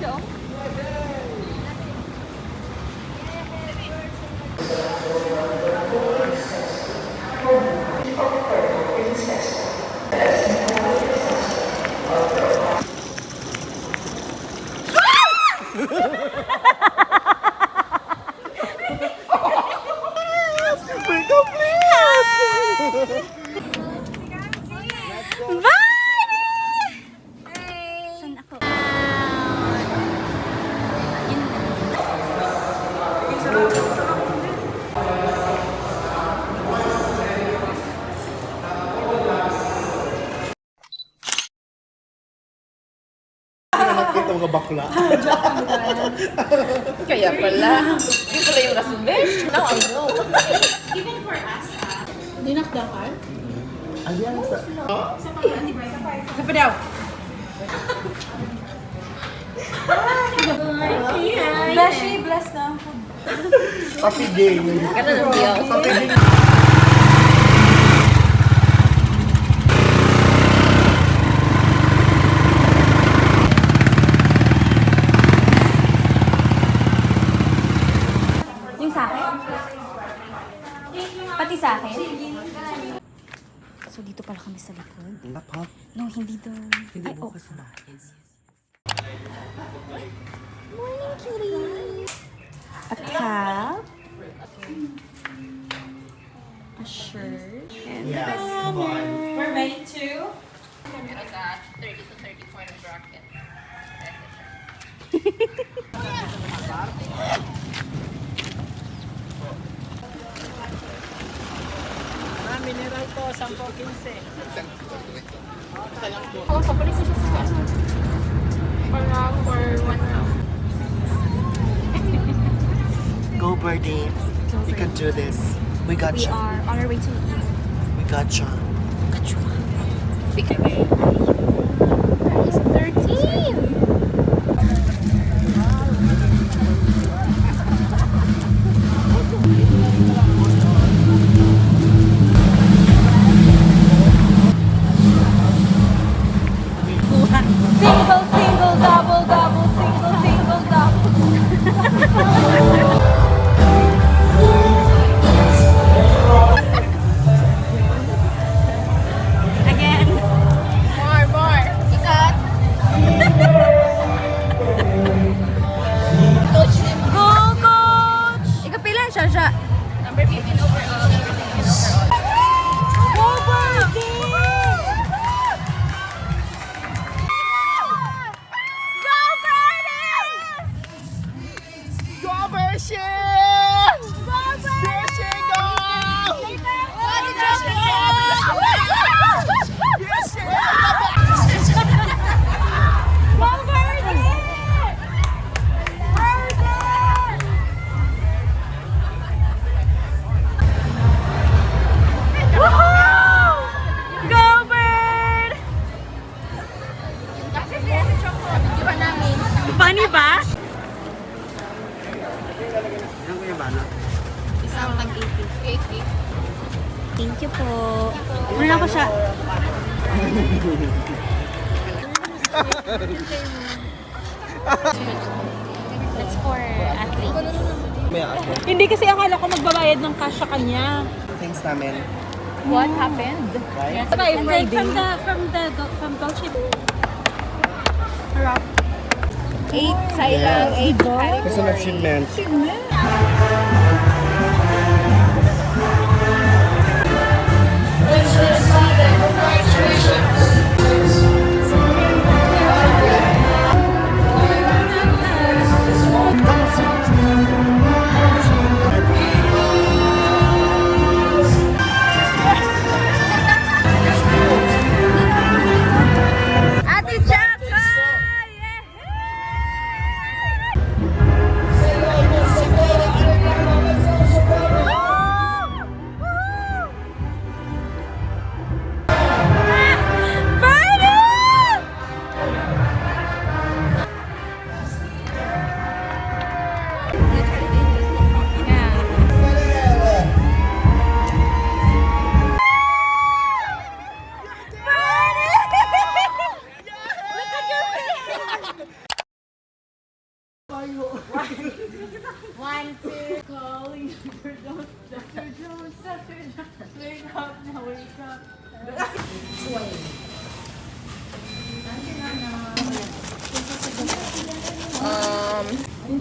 siya. We're complete! Saan ako? Nakita mga bakla. Kaya pala. Hindi pala yung resume. Now I know. Even for us, dinakdakan? Ano yan? Isa pa daw. Beshi, bless na. Papi game. Kata ng diyaw. Yung sa akin? Pati sa akin? So, dito pala kami sa likod? Napa? No, hindi doon. Hindi Ay, bukas oh. na. Morning, cutie! A cap. A shirt. And Yes, come on. We're ready to? Meron sa 30 to 34 na bracket. Mineral po, 10-15. Oo, sa palis siya sa ano. Parang for 1 round. Go, Birdie. We can do this. We got we you. are on our way to eat. We got you. Because 13! Single, single, double, double, single, single, double. Again. more. Ikat. Coach din. Go, coach! Ikapilan siya. Number 15 overall. Number 16 overall. Go, Birdie! Go, Birdie! Funny ba? Yan ko yung bana. Isang tag-80. 80. Thank you po. Wala ko siya. That's for athletes. May ako. Hindi kasi akala ko magbabayad ng cash sa kanya. Thanks namin. What happened? Right? From Dolce. Harap. 8 sayang. 8 Kasi na-achievement. Ate Jacka!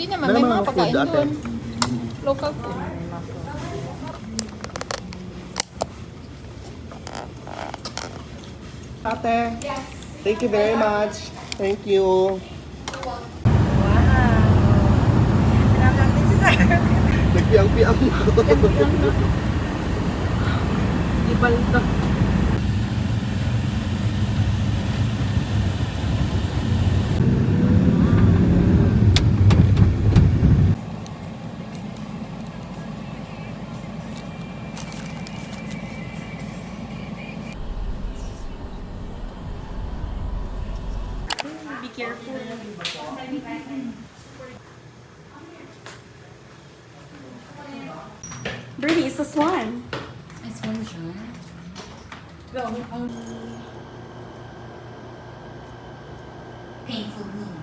naman, may mga pagkain doon. Local food. Ate. Yes. Thank you very much. Thank you. Nagpiang-piang ko. Ibalda. Be careful. Birdie, it's a swan. It's one sure. Painful wound.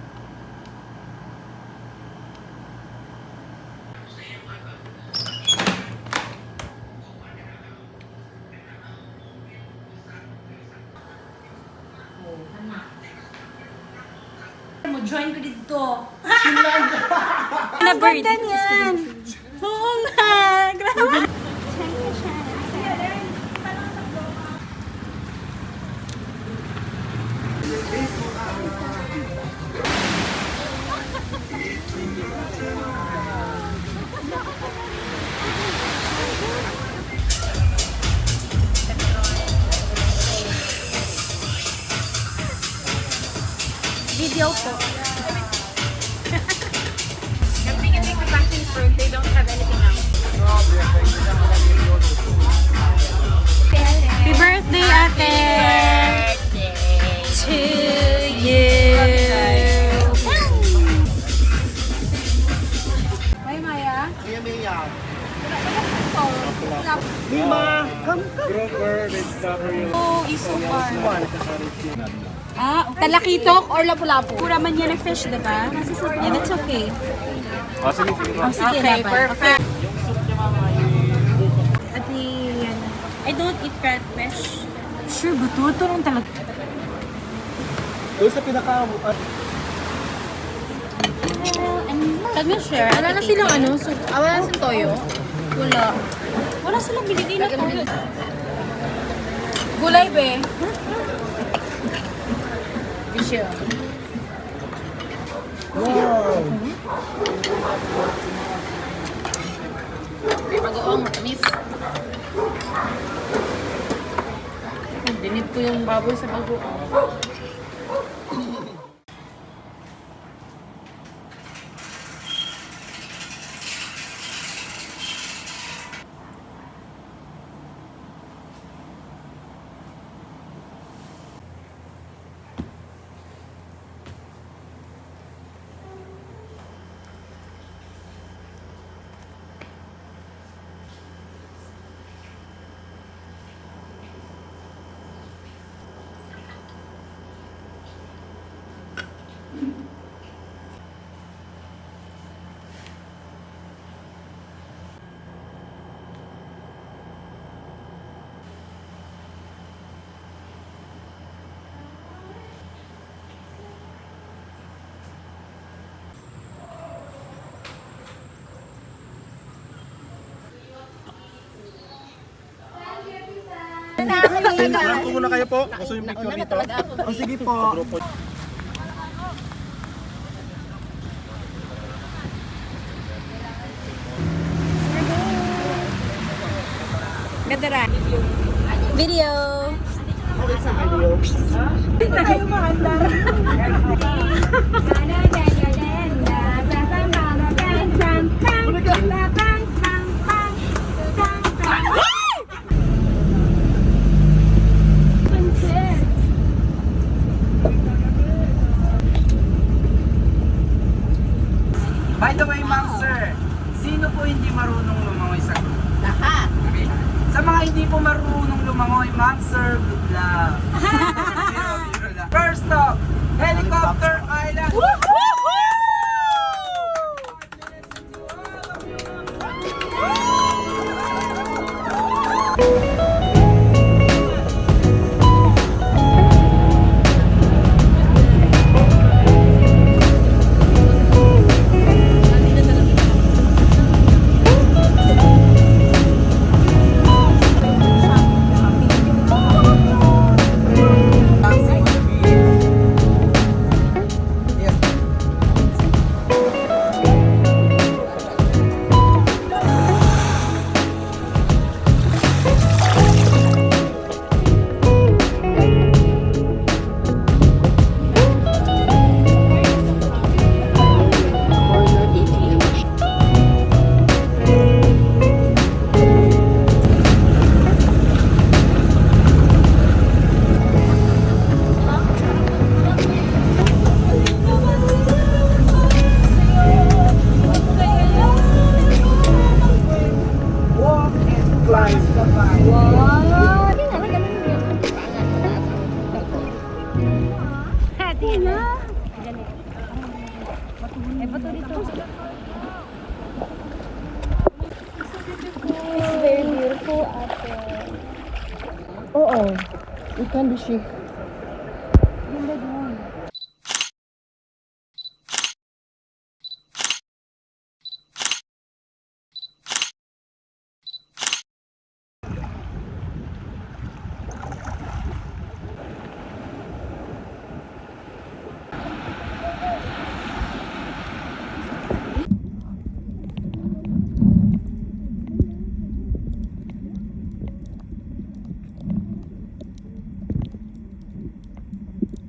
Join ko dito. Na bird. Yan. Oo nga. Grabe. Video po. They don't have anything else. Happy birthday, ate! To you! Hi, Maya. Mia, Mia. Wala. Mima, come. Oh, is so far. Ah, Talakitok or lapu-lapu? pura man yan na fish, diba? Yeah, that's okay. Oh, sige, sige. Oh, sige, Okay, dapat. perfect. Yung soup niya mama, At yan. I don't eat catfish. Sure, buto ito nung talaga. Doon sa pinaka... Can you share? Wala na silang ano? Wala na silang toyo? Wala. Wala silang binigay na toyo. Gulay, be. Fishy. Wow! May mag-oong matamis. Dinit ko yung baboy sa bago. Saan ko muna kayo po? Gusto yung picture dito? Oh, sige po. Ganda rin. Video. Sa video. Hindi na kayo maandar. By the way, ma'am sir, sino po hindi marunong lumangoy sa group? Lahat. Okay. Sa mga hindi po marunong lumangoy, ma'am sir, good luck. Biro lang. First stop, Helicopter Island. Saan ba siya?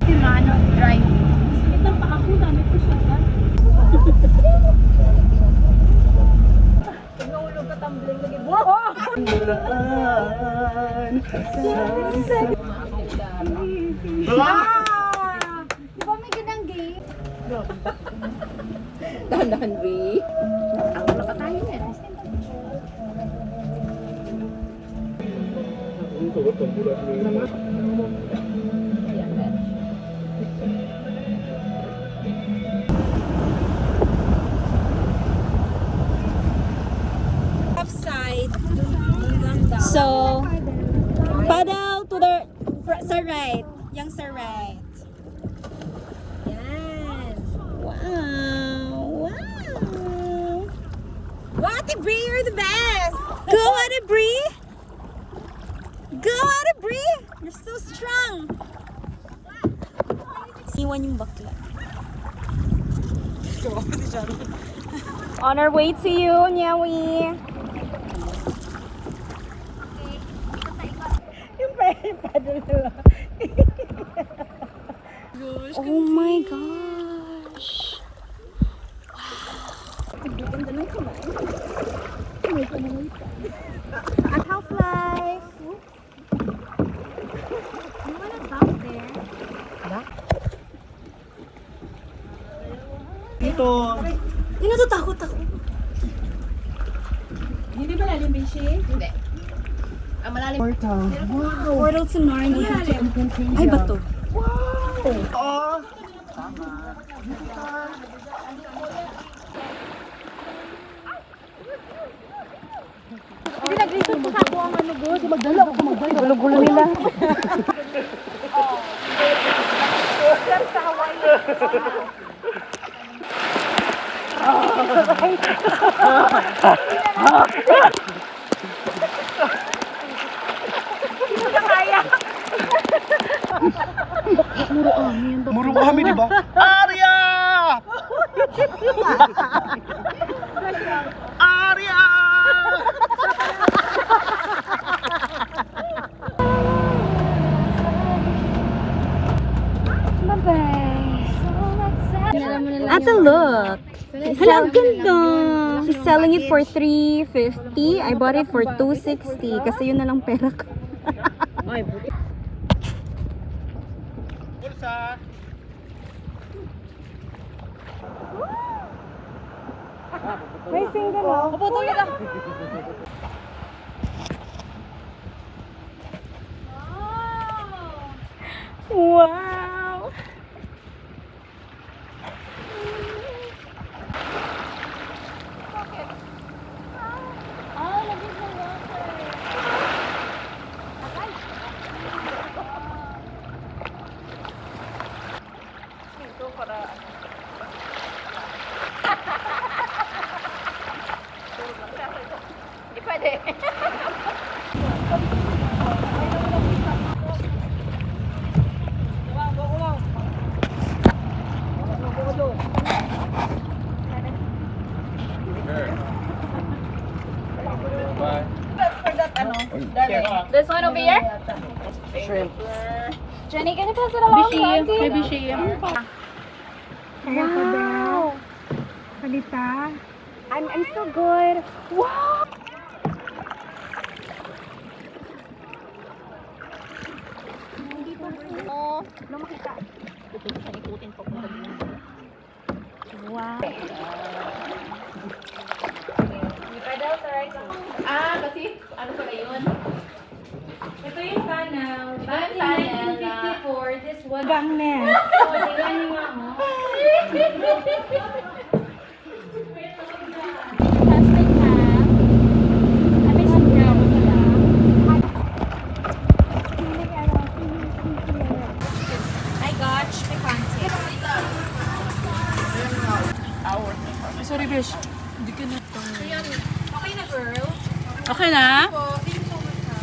Si Mano, drive. Ito pa ako, dami ko siya. Pinulog ka tumbling lagi. Wow! Di ba may ganang gay? Dahan-dahan, Bri. Ang wala pa tayo yan. Side. So, paddle to the sa right. Yang sa right. Yan. Wow. Wow. Wow, Ate Brie, you're the best. Go, Ate Brie. Go, Ate Brie. You're so strong. Iwan yung bakla. On our way to you, Nyawi. Oh my gosh. At house life. You wanna dump there? Dito. Hindi natatakot ako. Hindi ba lalim, Bishi? Hindi. Ang malalim. Puerto. Portal to Narnia. Ay, bato. Oh. Hindi nag-reason pa ako ang ano go. Magdala ako magdala. Gulo-gulo nila. Muro kami, di ba? Arya! Arya! Ate, look. Hala, ang ganda. She's selling it for $350. I bought it for $260 kasi yun na lang pera ko. Bulsa! May single oh. Puputo ka lang. Wow. Hindi pwede. This one over here? Shrimp. Jenny, can you pass it along to Auntie? Maybe she. Wow. Kalita. I'm so good. Wow. Oh, no makita. Ikutin po. Wow. May pedals, alright? Kasi ano pala yun? Ito yung panel. Ba't panel na? 1954. This one. Gangnet. Oh, tingnan niyo nga mo. Plastic hat. Sabi sa brown. sorry, Besh. Hindi ka na. Okay na, girl. Okay na? Thank you so much, ha.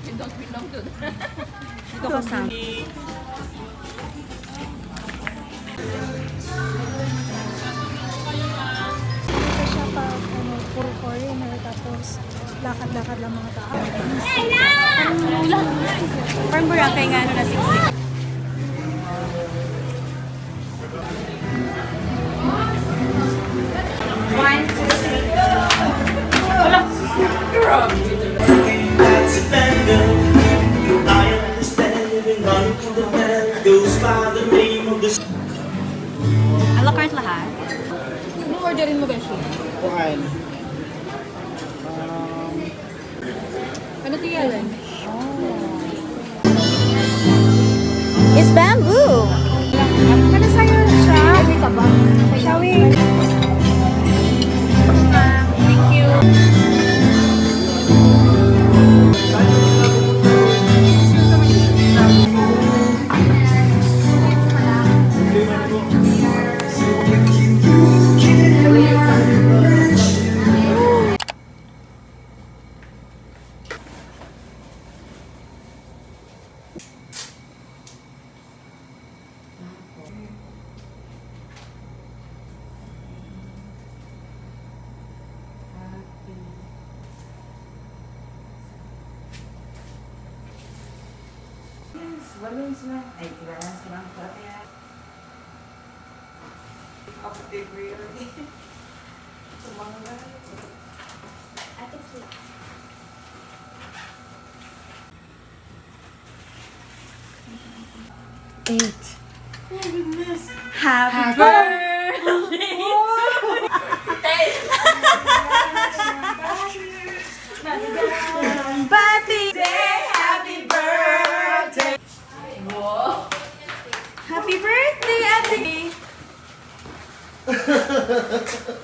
You don't belong to that. Dito ka sa Ito siya pag puro foreigner tapos lakad-lakad lang mga tao. Parang Boracay nga na siksik. A la carte lahat. Anong orderin mo, Beshi? Kuhan. Ano tiyalan? It's bamboo. Ano sa'yo siya? Ready ka ba? Shall we? Thank you. Balloons na. Ay, kailangan ko lang pati. Happy birthday. Tumangga. Happy birthday. Happy birthday. Happy birthday, Ate!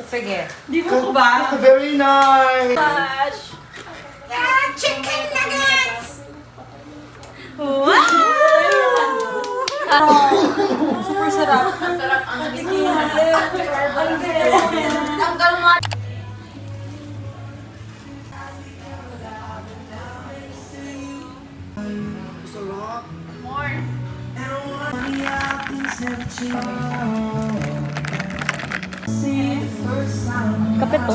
Sige. Di mo ko ba? Very nice! Chicken nuggets! Wow! Super sarap. Sarap ang tanggal mo. Kapit to?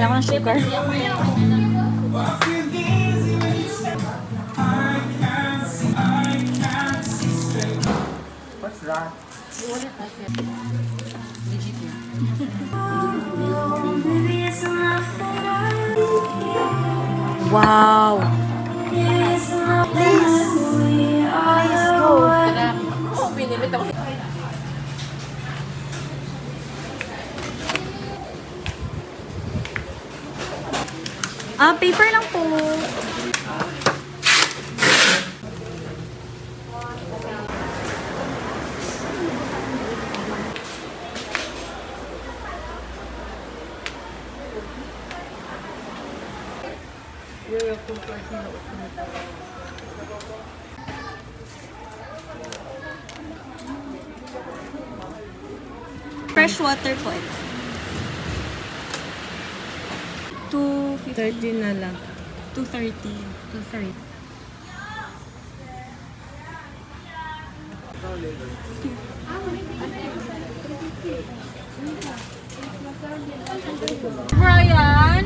Kailangan ng sugar. What's that? Wow! Please! Please go! Pinilit ako. Paper lang po. Fresh water po ito. 250 na lang. 230. 230. Brian?